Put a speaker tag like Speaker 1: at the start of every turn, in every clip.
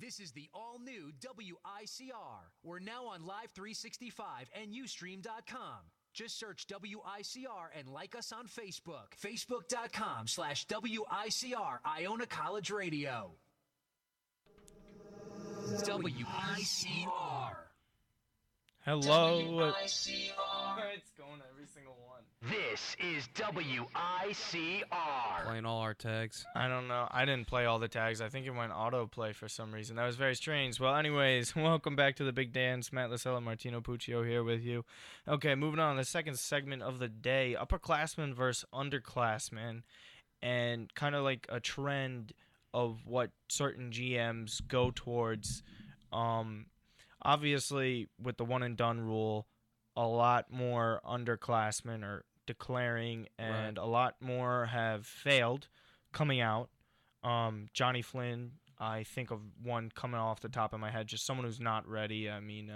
Speaker 1: This is the all-new WICR. We're now on Live 365 and Ustream.com. Just search WICR and like us on Facebook. Facebook.com/WICR Iona College Radio. WICR.
Speaker 2: Hello.
Speaker 1: WICR.
Speaker 2: It's going every single one.
Speaker 1: This is WICR.
Speaker 3: Playing all our tags.
Speaker 2: I don't know. I didn't play all the tags. I think it went autoplay for some reason. That was very strange. Well, anyways, welcome back to the Big Dance. Matt Lasella, Martino Puccio here with you. Okay, moving on. The second segment of the day, upperclassmen versus underclassmen, and kind of like a trend of what certain GMs go towards. Obviously, with the one-and-done rule, a lot more underclassmen are declaring, and a lot more have failed coming out. Johnny Flynn, I think of one coming off the top of my head, just someone who's not ready. I mean,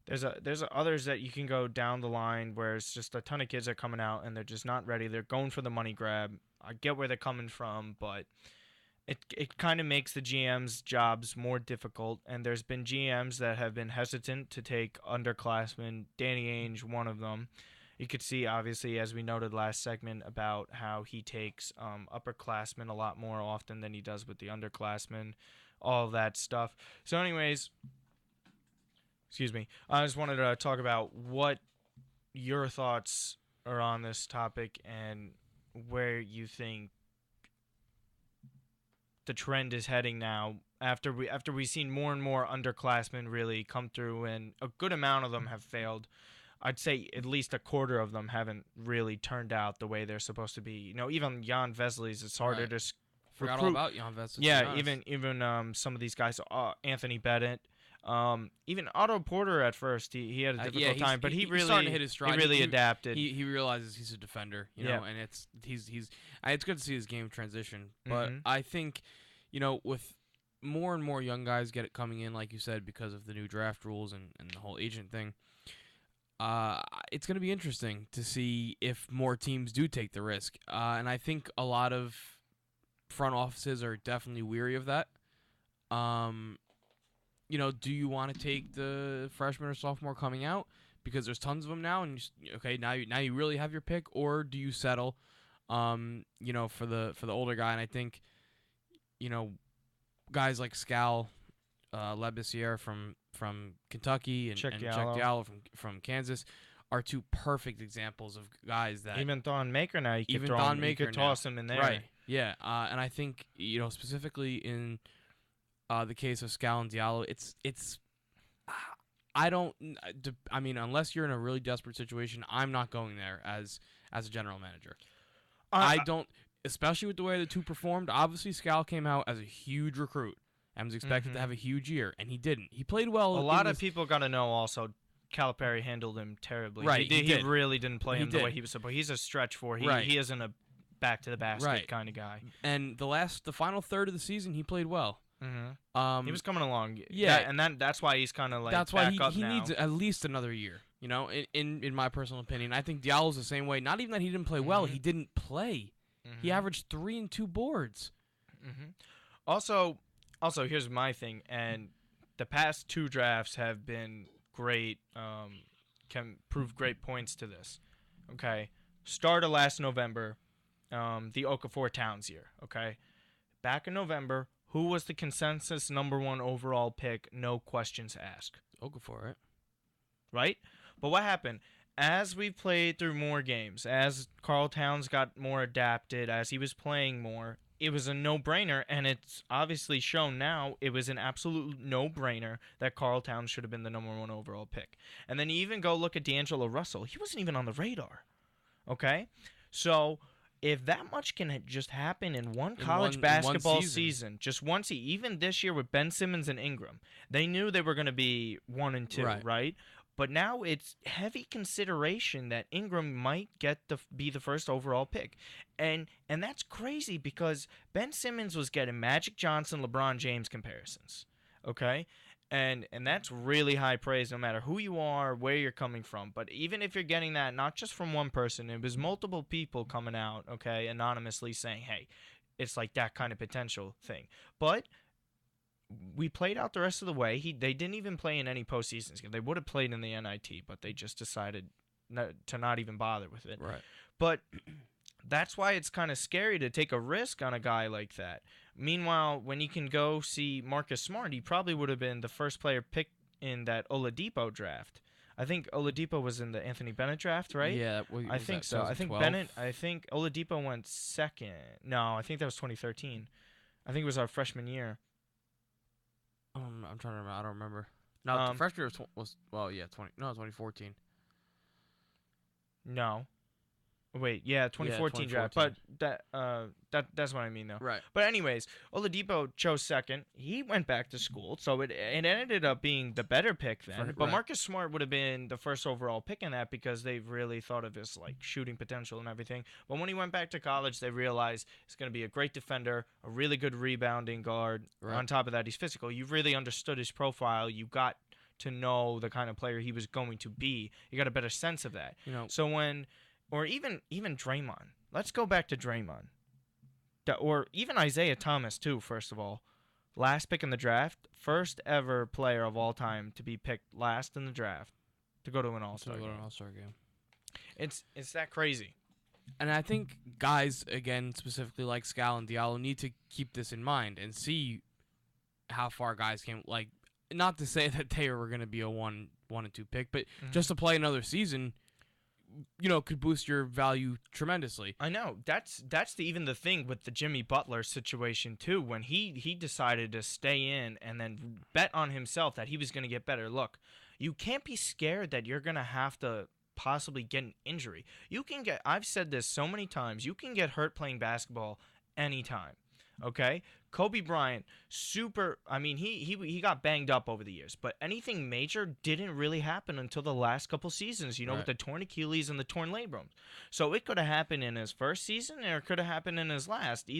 Speaker 2: there's others that you can go down the line where it's just a ton of kids are coming out and they're just not ready. They're going for the money grab. I get where they're coming from, but it kind of makes the GM's jobs more difficult, and there's been GMs that have been hesitant to take underclassmen. Danny Ainge, one of them. You could see, obviously, as we noted last segment, about how he takes upperclassmen a lot more often than he does with the underclassmen, all of that stuff. So anyways, excuse me, I just wanted to talk about what your thoughts are on this topic and where you think the trend is heading now after we've seen more and more underclassmen really come through, and a good amount of them have failed. I'd say at least a quarter of them haven't really turned out the way they're supposed to be. You know, even Jan Vesely's, it's harder to
Speaker 3: Forgot
Speaker 2: recruit.
Speaker 3: all about Jan Vesely.
Speaker 2: Yeah, even some of these guys, Anthony Bennett, even Otto Porter at first, he had a difficult time, but he's
Speaker 3: starting to hit his stride.
Speaker 2: He really adapted.
Speaker 3: He realizes he's a defender, you know, and it's good to see his game transition. But I think, you know, with more and more young guys coming in, like you said, because of the new draft rules and the whole agent thing, it's going to be interesting to see if more teams do take the risk. And I think a lot of front offices are definitely weary of that. You know, do you want to take the freshman or sophomore coming out because there's tons of them now, and now you really have your pick, or do you settle, you know, for the older guy? And I think, you know, guys like Scal Lebessiere from Kentucky and Chuck Diallo from Kansas are two perfect examples of guys that
Speaker 2: even Thon Maker now you could toss him in there,
Speaker 3: right? Yeah, and I think, you know, specifically in the case of Scal and Diallo, it's I mean, unless you're in a really desperate situation, I'm not going there as a general manager. I don't, especially with the way the two performed. Obviously, Scal came out as a huge recruit and was expected to have a huge year, and he didn't. He played well.
Speaker 2: A lot of people got to know also, Calipari handled him terribly.
Speaker 3: Right,
Speaker 2: he really didn't play him the way he was supposed. He's a stretch four. He isn't a back to the basket kind of guy.
Speaker 3: And the final third of the season, he played well.
Speaker 2: He was coming along.
Speaker 3: Yeah,
Speaker 2: that's why he's kind of like
Speaker 3: that's why
Speaker 2: he
Speaker 3: needs at least another year. You know, in my personal opinion, I think Diallo's the same way. Not even that he didn't play well; he didn't play. He averaged 3 and 2 boards.
Speaker 2: Also, here's my thing, and the past 2 drafts have been great. Can prove great points to this. Okay, start of last November, the Okafor Towns year. Okay, back in November, who was the consensus #1 overall pick? No questions asked.
Speaker 3: Okafor, right?
Speaker 2: Right? But what happened? As we played through more games, as Karl Towns got more adapted, as he was playing more, it was a no-brainer, and it's obviously shown now it was an absolute no-brainer that Karl Towns should have been the #1 overall pick. And then you even go look at D'Angelo Russell. He wasn't even on the radar. Okay? So if that much can just happen in one college basketball season, just one season, even this year with Ben Simmons and Ingram, they knew they were going to be 1 and 2, right? But now it's heavy consideration that Ingram might be the first overall pick. And that's crazy because Ben Simmons was getting Magic Johnson, LeBron James comparisons. Okay? And that's really high praise no matter who you are, where you're coming from. But even if you're getting that, not just from one person, it was multiple people coming out, okay, anonymously saying, hey, it's like that kind of potential thing. But we played out the rest of the way. They didn't even play in any postseasons. They would have played in the NIT, but they just decided to not even bother with it.
Speaker 3: Right.
Speaker 2: But that's why it's kind of scary to take a risk on a guy like that. Meanwhile, when you can go see Marcus Smart, he probably would have been the first player picked in that Oladipo draft. I think Oladipo was in the Anthony Bennett draft, right?
Speaker 3: Yeah,
Speaker 2: I think so. I think I think Oladipo went second. No, I think that was 2013. I think it was our freshman year.
Speaker 3: I'm trying to remember. I don't remember. No, the freshman year was 2014.
Speaker 2: No. Wait, yeah, 2014 draft. But that's what I mean, though.
Speaker 3: Right.
Speaker 2: But anyways, Oladipo chose second. He went back to school, so it ended up being the better pick then. But Marcus Smart would have been the first overall pick in that because they've really thought of his like shooting potential and everything. But when he went back to college, they realized he's going to be a great defender, a really good rebounding guard.
Speaker 3: Right.
Speaker 2: On top of that, he's physical. You really understood his profile. You got to know the kind of player he was going to be. You got a better sense of that. So when... Or even Draymond. Let's go back to Draymond. Or even Isaiah Thomas, too, first of all. Last pick in the draft. First ever player of all time to be picked last in the draft to go to an All-Star game. It's that crazy.
Speaker 3: And I think guys, again, specifically like Scal and Diallo, need to keep this in mind and see how far guys came. Like, not to say that they were going to be a 1 and 2 pick, but just to play another season, could boost your value tremendously.
Speaker 2: I know. That's even the thing with the Jimmy Butler situation too. When he decided to stay in and then bet on himself that he was going to get better. Look, you can't be scared that you're going to have to possibly get an injury. I've said this so many times. You can get hurt playing basketball anytime. Okay? Kobe Bryant, he got banged up over the years, but anything major didn't really happen until the last couple seasons, with the torn Achilles and the torn labrum. So it could have happened in his first season or it could have happened in his last,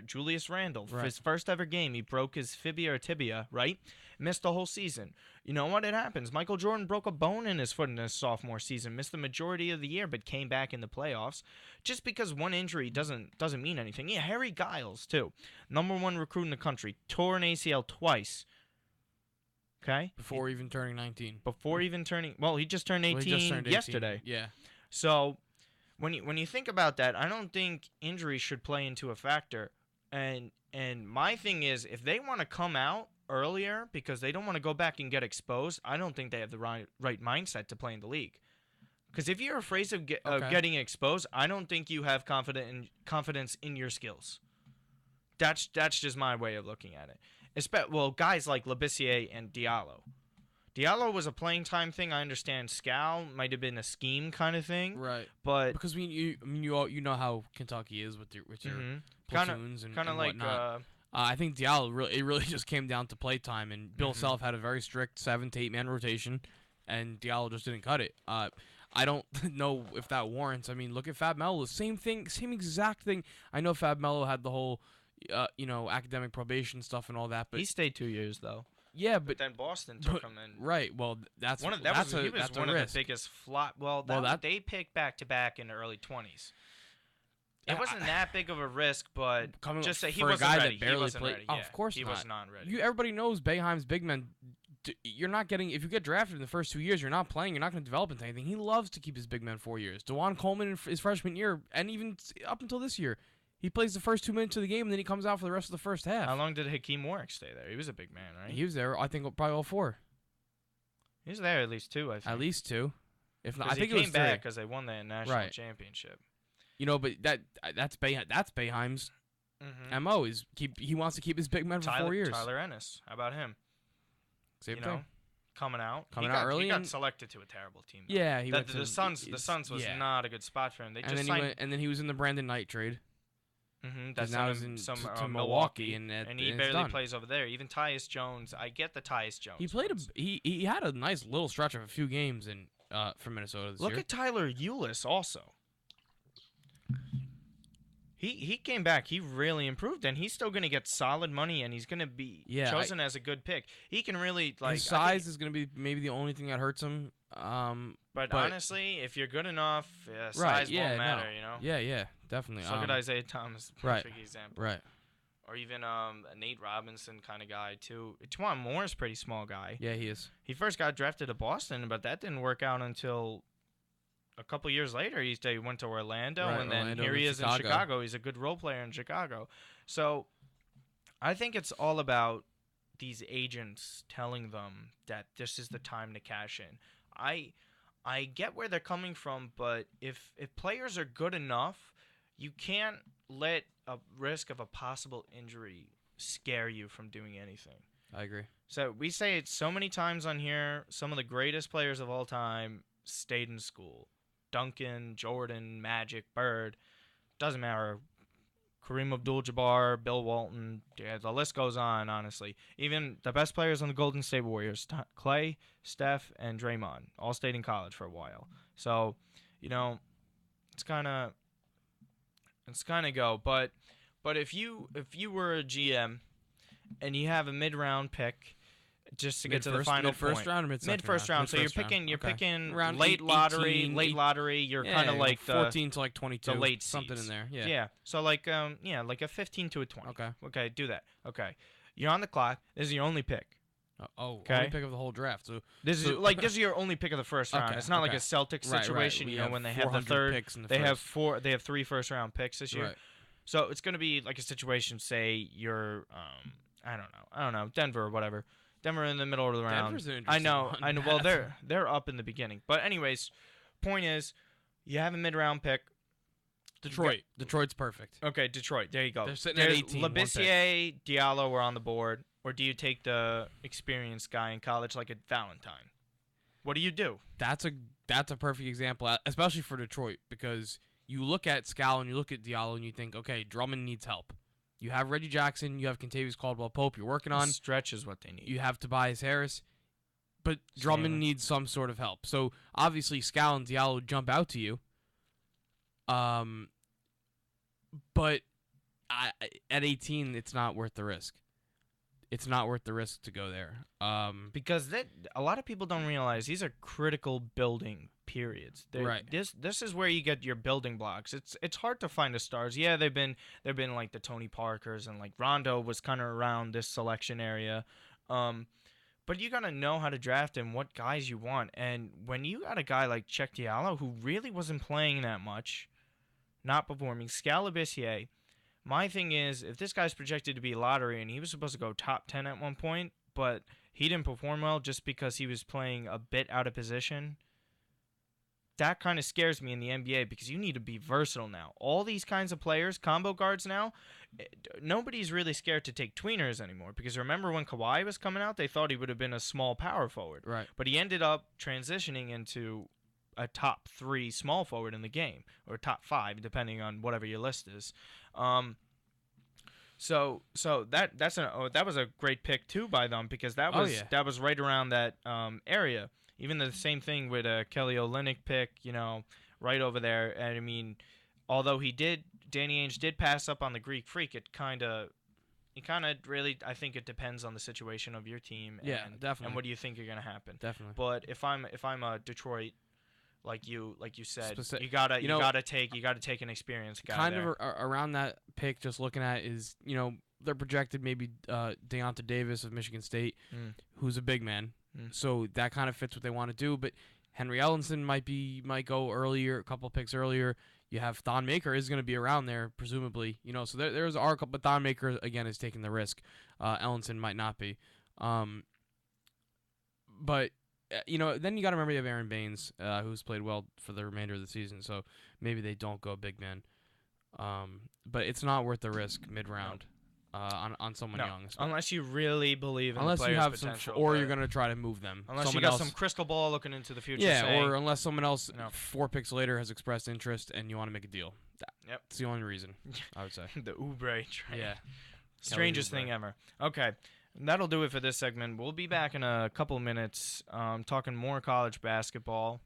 Speaker 2: Julius Randle. For his first ever game, he broke his fibia or tibia, right? Missed the whole season. You know what? It happens. Michael Jordan broke a bone in his foot in his sophomore season, missed the majority of the year, but came back in the playoffs. Just because one injury doesn't mean anything. Yeah, Harry Giles, too. Number 1 recruit in the country. Tore an ACL twice. Okay?
Speaker 3: Before even turning 19.
Speaker 2: He just turned 18 yesterday.
Speaker 3: Yeah.
Speaker 2: So when you think about that, I don't think injury should play into a factor. And my thing is, if they want to come out earlier because they don't want to go back and get exposed, I don't think they have the right mindset to play in the league. Because if you're afraid of getting exposed, I don't think you have confidence in your skills. That's just my way of looking at it. Guys like Labissiere and Diallo. Diallo was a playing time thing. I understand. Scal might have been a scheme kind of thing,
Speaker 3: right?
Speaker 2: But
Speaker 3: because you know how Kentucky is with your platoons and whatnot. I think Diallo really just came down to play time, and Bill Self had a very strict 7 to 8 man rotation, and Diallo just didn't cut it. I don't know if that warrants. I mean, look at Fab Melo. Same thing, same exact thing. I know Fab Melo had the whole, academic probation stuff and all that, but
Speaker 2: he stayed 2 years though.
Speaker 3: Yeah, but
Speaker 2: then Boston took him in.
Speaker 3: Right. Well, that's one of the
Speaker 2: biggest flop. They picked back to back in the early 20s. It wasn't that big of a risk, but just say he wasn't ready. That barely played.
Speaker 3: Oh, of course
Speaker 2: he was not ready.
Speaker 3: Everybody knows Boeheim's big men. You're not getting, if you get drafted in the first 2 years, you're not playing. You're not going to develop into anything. He loves to keep his big men 4 years. DeJuan Coleman in his freshman year, and even up until this year, he plays the first 2 minutes of the game, and then he comes out for the rest of the first half.
Speaker 2: How long did Hakeem Warwick stay there? He was a big man, right?
Speaker 3: He was there, I think, probably all 4.
Speaker 2: He was there at least 2, I think.
Speaker 3: At least 2. If not, I think
Speaker 2: he
Speaker 3: it was
Speaker 2: came back because they won the national championship.
Speaker 3: But that's Boeheim's MO is he wants to keep his big men for 4 years.
Speaker 2: Tyler Ennis, how about him?
Speaker 3: Same thing.
Speaker 2: Coming out
Speaker 3: early.
Speaker 2: He got selected to a terrible team. Though.
Speaker 3: Yeah,
Speaker 2: the Suns was not a good spot for him.
Speaker 3: And then he was in the Brandon Knight trade.
Speaker 2: That's
Speaker 3: now he's to Milwaukee, and
Speaker 2: he barely plays over there. Even Tyus Jones, I get the Tyus Jones.
Speaker 3: He had a nice little stretch of a few games for Minnesota this year.
Speaker 2: Look at Tyler Ulis also. He came back. He really improved, and he's still going to get solid money, and he's going to be chosen as a good pick. He can really
Speaker 3: his size is going to be maybe the only thing that hurts him.
Speaker 2: But honestly, if you're good enough, size won't matter.
Speaker 3: Yeah, definitely.
Speaker 2: So look at Isaiah Thomas, perfect example.
Speaker 3: Right.
Speaker 2: or even a Nate Robinson kind of guy too. Twan Moore's pretty small guy.
Speaker 3: Yeah, he is.
Speaker 2: He first got drafted to Boston, but that didn't work out until a couple years later. He went to Orlando,
Speaker 3: Right,
Speaker 2: and then
Speaker 3: Orlando,
Speaker 2: here
Speaker 3: then
Speaker 2: he is in Chicago. He's a good role player in Chicago. So I think it's all about these agents telling them that this is the time to cash in. I get where they're coming from, but if players are good enough, you can't let a risk of a possible injury scare you from doing anything.
Speaker 3: I agree.
Speaker 2: So we say it so many times on here, some of the greatest players of all time stayed in school. Duncan, Jordan, Magic, Bird, doesn't matter. Kareem Abdul-Jabbar, Bill Walton, yeah, the list goes on, honestly. Even the best players on the Golden State Warriors, Clay, Steph, and Draymond, all stayed in college for a while. So, it's kind of go. But if you were a GM and you have a mid-round pick, just to get to the final point.
Speaker 3: Mid-first round or
Speaker 2: mid-first round. So you're picking
Speaker 3: around
Speaker 2: late lottery,
Speaker 3: 18,
Speaker 2: late lottery. You're kind of like
Speaker 3: 14 to like 22,
Speaker 2: the late
Speaker 3: something
Speaker 2: seeds.
Speaker 3: in there. Yeah.
Speaker 2: Yeah. So like like a 15 to a 20.
Speaker 3: Okay.
Speaker 2: Okay, do that. Okay. You're on the clock. This is your only pick.
Speaker 3: Only
Speaker 2: Okay.
Speaker 3: pick of the whole draft. So
Speaker 2: This is your only pick of the first round.
Speaker 3: Okay,
Speaker 2: It's not like
Speaker 3: okay.
Speaker 2: a Celtics situation,
Speaker 3: Right.
Speaker 2: when they have the
Speaker 3: 400
Speaker 2: third
Speaker 3: picks in the
Speaker 2: they have
Speaker 3: first.
Speaker 2: they have 3 first round picks this year.
Speaker 3: Right.
Speaker 2: So it's going to be like a situation, say you're I don't know, Denver or whatever. Denver in the middle of the round.
Speaker 3: Denver's an interesting
Speaker 2: I know.
Speaker 3: one.
Speaker 2: Well, they're up in the beginning. But anyways, point is, you have a mid-round pick.
Speaker 3: Detroit's perfect.
Speaker 2: Okay, Detroit. There you go.
Speaker 3: They're sitting at 18.
Speaker 2: Labissiere, Diallo are on the board, or do you take the experienced guy in college like a Valentine? What do you do?
Speaker 3: That's a perfect example, especially for Detroit, because you look at Scal and you look at Diallo and you think, okay, Drummond needs help. You have Reggie Jackson, you have Kentavious Caldwell-Pope you're working on.
Speaker 2: Stretch is what they need.
Speaker 3: You have Tobias Harris, but Drummond needs some sort of help. So obviously Scal and Diallo jump out to you. But at 18, it's not worth the risk. It's not worth the risk to go there.
Speaker 2: Because a lot of people don't realize these are critical building periods.
Speaker 3: Right.
Speaker 2: This is where you get your building blocks. It's hard to find the stars. Yeah, they've been like the Tony Parkers, and like Rondo was kind of around this selection area. But you gotta know how to draft and what guys you want. And when you got a guy like Cheikh Diallo who really wasn't playing that much, not performing, Scalabissiere, my thing is, if this guy's projected to be lottery and he was supposed to go top 10 at one point, but he didn't perform well just because he was playing a bit out of position, that kind of scares me in the NBA because you need to be versatile now. All these kinds of players, combo guards now, nobody's really scared to take tweeners anymore because remember when Kawhi was coming out, they thought he would have been a small power forward.
Speaker 3: Right.
Speaker 2: But he ended up transitioning into a top 3 small forward in the game, or top 5, depending on whatever your list is. So that was a great pick too by them because that was right around that area. Even the same thing with a Kelly Olynyk pick, right over there. And I mean, although Danny Ainge did pass up on the Greek Freak, it kind of really, I think it depends on the situation of your team.
Speaker 3: Yeah, definitely.
Speaker 2: And what do you think are going to happen?
Speaker 3: Definitely.
Speaker 2: But if I'm a Detroit, like you said, you gotta take an experienced guy.
Speaker 3: Kind of around that pick, just looking at is they're projected maybe Deonta Davis of Michigan State, who's a big man. So that kind of fits what they want to do. But Henry Ellenson might go earlier, a couple picks earlier. You have Thon Maker is going to be around there, presumably. So there's our couple, but Thon Maker again is taking the risk. Ellenson might not be. But then you got to remember you have Aaron Baines, who's played well for the remainder of the season. So maybe they don't go big man. But it's not worth the risk mid-round. On someone young,
Speaker 2: unless you really believe in
Speaker 3: unless
Speaker 2: the player's
Speaker 3: you have
Speaker 2: potential,
Speaker 3: or you're gonna try to move them.
Speaker 2: Unless you got some crystal ball looking into the future.
Speaker 3: Yeah,
Speaker 2: saying,
Speaker 3: or unless someone else 4 picks later has expressed interest and you want to make a deal. That's the only reason I would say.
Speaker 2: The Oubre trade.
Speaker 3: Yeah,
Speaker 2: strangest thing ever. Okay, that'll do it for this segment. We'll be back in a couple minutes, talking more college basketball.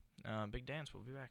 Speaker 2: Big Dance. We'll be back.